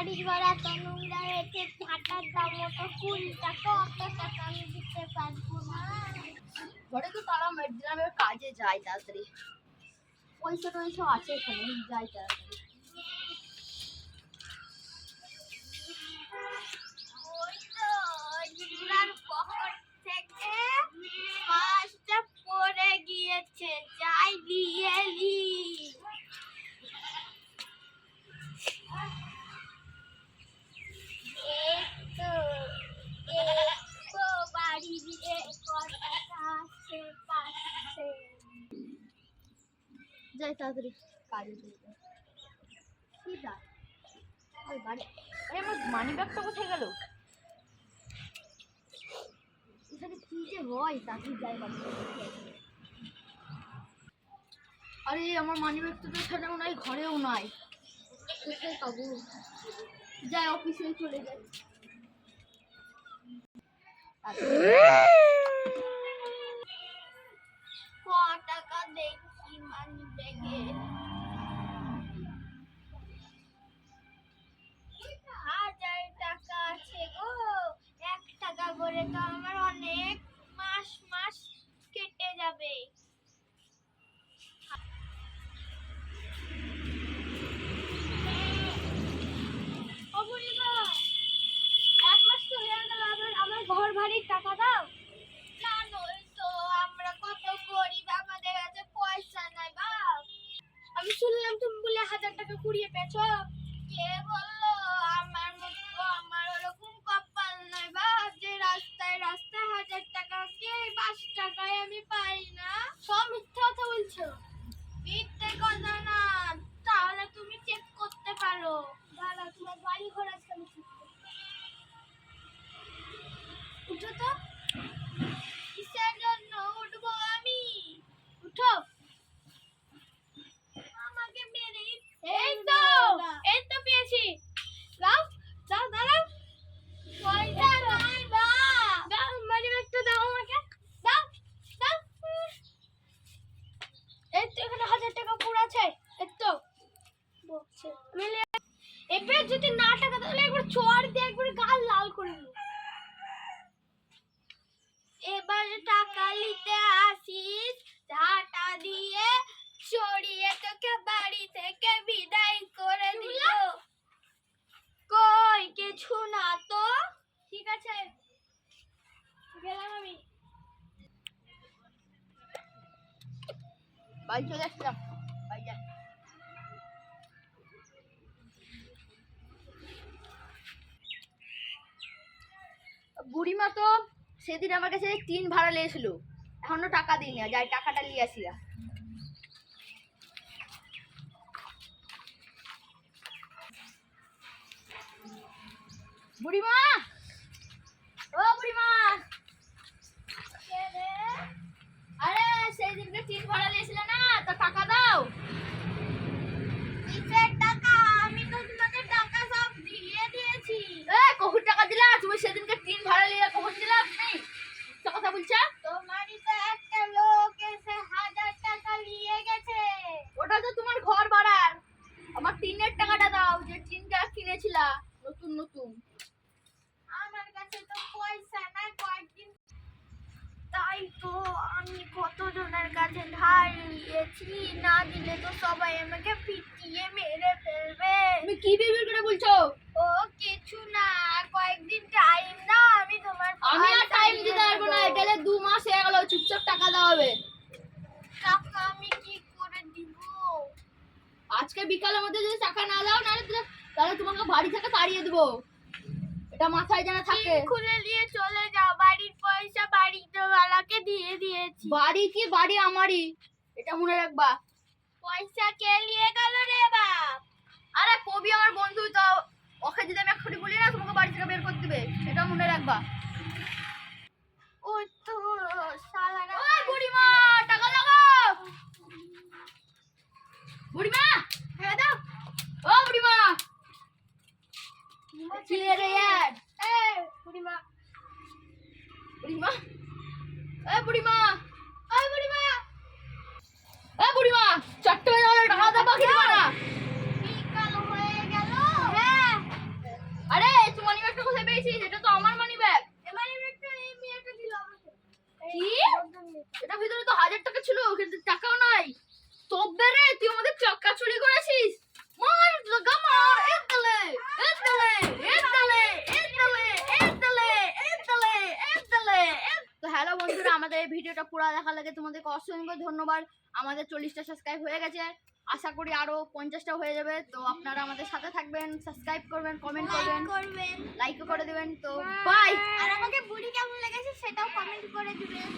বাড়ি ঘর এত নোংরা হয়েছে, ঝাঁটার দাম মতো 20 টাকা, অত টাকা আমি দিতে পারবো না। ঘরে তো তারা মেয়ের কাজে যায় তাড়াতাড়ি, পয়সা টয়সা আছে এখানে, যাই তাড়াতাড়ি। ওই তো জুড়ার পকেট থেকে মাছটা পড়ে গিয়েছে, যাই দিয়ে নি। বাড়ি দিয়ে যাই তাড়াতাড়ি কাজে যাই। কি যাই ওই বাড়ি, আরে আমার মানি ব্যাগটা কোথায় গেল? এখানে কি যে হয়, তাড়াতাড়ি যাই বাড়ি। আরে আমার মানি ব্যাগটা তো এখানেও নাই, ঘরেও নাই, কোথায় পাবো? যাই অফিসে চলে যাই। টাকা দেখি মানি ব্যাগে, 1000 টাকা আছে গো। 1 টাকা করে তো আমার অনেক মাস মাস কেটে যাবে। ও বুড়িমা, 1 মাস তো হয়ে গেল, আমার ঘর ভাড়ির টাকা দাও। জানোই তো আমরা কত গরিব, আমাদের কাছে পয়সা নাই বাপ। আমি শুনলাম তুমি বলে 1000 টাকা কুড়িয়ে পেয়েছো। কে বললো? আমার মতো আমার ওরকম কপাল নাই বাপ যে রাস্তায় রাস্তায় 1000 টাকা কে 5 টাকায় আমি পাই না। সব মিথ্যা কথা বলছো। মিথ্যে কথা না, তাহলে তুমি চেক করতে পারো। দাঁড়া, তোমার বাড়ি ঘর আজকে আমি ঠিক করবো। উঠো তো। কিসের জন্য উঠবো আমি? উঠো। আমাকে মেরে এই তো পেয়েছি। দাও দাও দাঁড়াও। পয়সা নাই বা। দাও মানি ব্যাগটা দাও আমাকে। দাও দাও। এই তো এখানে 1000 টাকা পুরো আছে। এই তো বলছে মিলে। এবার যদি না টাকা তাহলে একবার চড় দিয়ে একবার গাল লাল করে দেব। এবার টাকা নিতে আসিস, ঝাঁটা দিয়ে সরিয়ে তোকে বাড়ি থেকে বিদায় করে দিল। কই কিছু না তো। ঠিক আছে, গেলাম আমি। বাড়ি চলে আসলাম, বাড়ি যাই। বুড়িমা তো সেদিন আমার কাছে 3 ভাড়া নিয়েছিল, এখনো টাকা দিই না, যাই টাকাটা নিয়ে আসি। বুড়িমা, ও বুড়িমা, আরে সেই দিনকে 3 ভাড়া নিয়েছিলে না, তো টাকা দাও। কিসের টাকা? আমি তো তোমাকে টাকা সব দিয়ে দিয়েছি। কখন টাকা দিলা? তুমি সেদিনকে 3 ভাড়া নিয়ে কখন দিলা? তুমি কথা বলছো? তোমারই তো একটা লোক এসে 1000 টাকা নিয়ে গেছে। ওটা তো তোমার ঘর ভাড়ার, আমার টিনের টাকাটা দাও, যে টিনটা কিনেছিলা নতুন নতুন। আমার কাছে তো পয়সা নাই কয়েকদিন, তাই তো আমি কতজনের কাছে ধার নিয়েছি, না দিলে তো সবাই আমাকে পিটিয়ে মেরে ফেলবে। তুমি কি বিড়বিড় করে বলছো? ও কিছু না, কয়েকদিন টাইম দাও, আমি তোমার আমি আর টাইম দিতে পারবো না, গেলে 2 মাস হয়ে গেল, চুপচাপ টাকা দাও হবে। টাকা আমি কি করে দিব? আজকে বিকালের মধ্যে যদি টাকা না দাও, তাহলে তোমাকে বাড়ি থেকে তাড়িয়ে দেবো, এটা মাথায় জানা থাকে। খুলে নিয়ে চলে যাও, বাড়ির পয়সা বাড়িওয়ালাকে দিয়ে দিয়েছি। বাড়ি কি বাড়ি আমারই, এটা মনে রাখবা। পয়সা কে নিয়ে গেল রে বাপ? আরে কবি আমার বন্ধু, তো ওকে যদি আমি এক্ষুনি বলি না, তোমাকে বাড়ি থেকে বের করে দিবে, এটা মনে রাখবা। ও তো শালারা। ওই বুড়িমা, টাকা লাগাও। বুড়িমা, হ্যাঁ দাও। ও বুড়িমা, কি রে यार? এই বুড়িমা, বুড়িমা, এ বুড়িমা, ওই বুড়িমা, এ বুড়িমা, চারটে হয়ে গেল, টাকা দাও, বাকি দিবা না। বিকাল হয়ে গেল। হ্যাঁ দেখার লাগে তোমাদেরকে অসংখ্য ধন্যবাদ। আমাদের 40টা সাবস্ক্রাইব হয়ে গেছে, আশা করি আরো 50টা হয়ে যাবে। তো আপনারা আমাদের সাথে থাকবেন, সাবস্ক্রাইব করবেন, কমেন্ট করবেন, লাইকও করে দেবেন। তো বাই। আর আমাকে বুড়ি কেমন লেগেছে সেটাও কমেন্ট করে দিবেন।